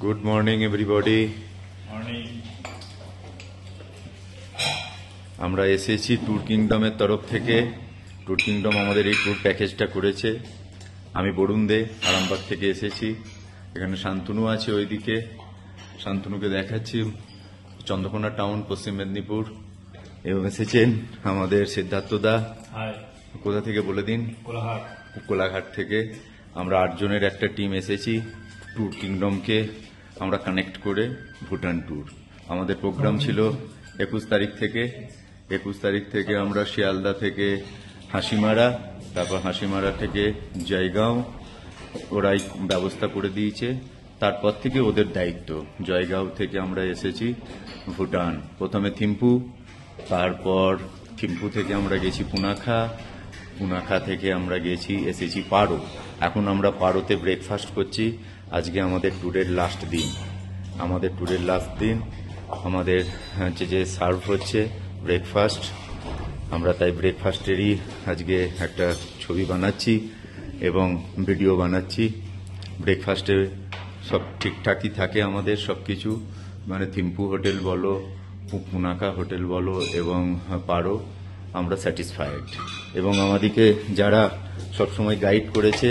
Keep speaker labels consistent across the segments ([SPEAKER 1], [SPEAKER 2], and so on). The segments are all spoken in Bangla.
[SPEAKER 1] Good morning everybody. আমরা এসেছি ট্যুর কিংডমের তরফ থেকে। ট্যুর কিংডম আমাদের এই ট্যুর প্যাকেজটা করেছে। আমি বরুণ দে আরামবাগ থেকে এসেছি। এখানে শান্তনু আছে ওইদিকে, শান্তনুকে দেখাচ্ছি। চন্দ্রকোনা টাউন, পশ্চিম মেদিনীপুর। এবং এসেছেন আমাদের সিদ্ধার্থ দা। কোথা থেকে বলে দিন? কোলাঘাট থেকে। আমরা 8 জনের একটা টিম এসেছি ট্যুর কিংডমকে আমরা কানেক্ট করে ভুটান ট্যুর। আমাদের প্রোগ্রাম ছিল 21 তারিখ থেকে আমরা শিয়ালদা থেকে হাসিমারা, তারপর হাসিমারা থেকে জয়গাঁও ওরাই ব্যবস্থা করে দিয়েছে। তারপর থেকে ওদের দায়িত্ব। জয়গাঁও থেকে আমরা এসেছি ভুটান, প্রথমে থিম্পু, তারপর থিম্পু থেকে আমরা গেছি পুনাখা থেকে আমরা এসেছি পারো। এখন আমরা পারোতে ব্রেকফাস্ট করছি। আজকে আমাদের ট্যুরের লাস্ট দিন। আমাদের হচ্ছে যে সার্ভ হচ্ছে ব্রেকফাস্ট। আমরা তাই ব্রেকফাস্টেরই আজকে একটা ছবি বানাচ্ছি এবং ভিডিও বানাচ্ছি। ব্রেকফাস্টে সব ঠিকঠাকই থাকে আমাদের সব কিছু, মানে থিম্পু হোটেল বলো, পুনাখা হোটেল বলো এবং পারো, আমরা স্যাটিসফাইড। এবং আমাদেরকে যারা সবসময় গাইড করেছে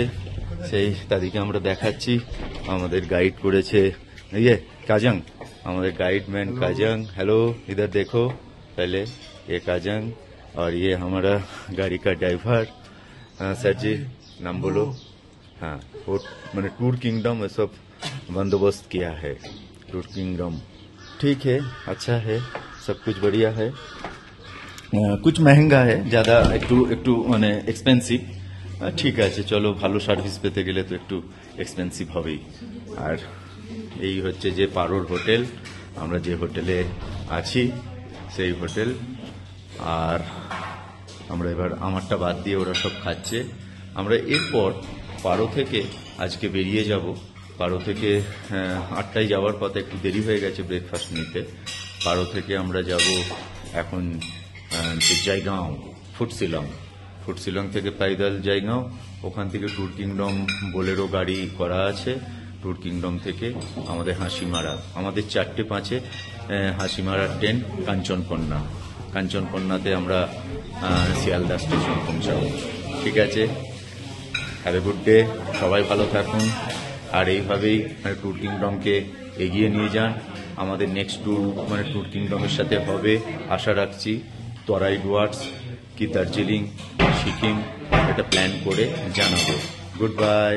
[SPEAKER 1] তাদেরকে আমরা দেখাচ্ছি। আমাদের গাইড করেছে काजंग, हमारे गाइडमैन काजंग। हेलो, इधर देखो पहले, ये काजंग और ये हमारा गाड़ी का ड्राइवर। सर जी नाम बोलो। हाँ, वो मैंने टूर किंगडम ये सब बंदोबस्त किया है। टूर किंगडम ठीक है, अच्छा है, सब कुछ बढ़िया है। कुछ महंगा है, ज़्यादा একটু মানে এক্সপেন্সিভ। ঠিক আছে, চলো, ভালো সার্ভিস পেতে গেলে তো একটু এক্সপেন্সিভ হবেই। আর এই হচ্ছে যে পারোর হোটেল, আমরা যে হোটেলে আছি সেই হোটেল। আর আমরা এবার আমারটা বাদ দিয়ে ওরা সব খাচ্ছে। আমরা এরপর পারো থেকে আজকে বেরিয়ে যাব। পারো থেকে 8টায় যাওয়ার পথে একটু দেরি হয়ে গেছে ব্রেকফাস্ট নিতে। পারো থেকে আমরা যাব এখন জয়গাঁও, ফুটশিলং থেকে পাইদল জয়গাঁও। ওখান থেকে ট্যুর কিংডম বোলেরো গাড়ি করা আছে। ট্যুর কিংডম থেকে আমাদের হাসিমারা, আমাদের 4:05 হাসিমারা ট্রেন কাঞ্চনকন্যাতে আমরা শিয়ালদা স্টেশন পৌঁছাবো। ঠিক আছে, হ্যাভ এ গুড ডে, সবাই ভালো থাকুন। আর এইভাবেই ট্যুর কিংডমকে এগিয়ে নিয়ে যান। আমাদের নেক্সট ট্যুর মানে ট্যুর কিংডমের সাথে হবে আশা রাখছি। তরাই ডুয়ার্স কি দার্জিলিং, সিকিম, এটা প্ল্যান করে জানাবো। Good bye.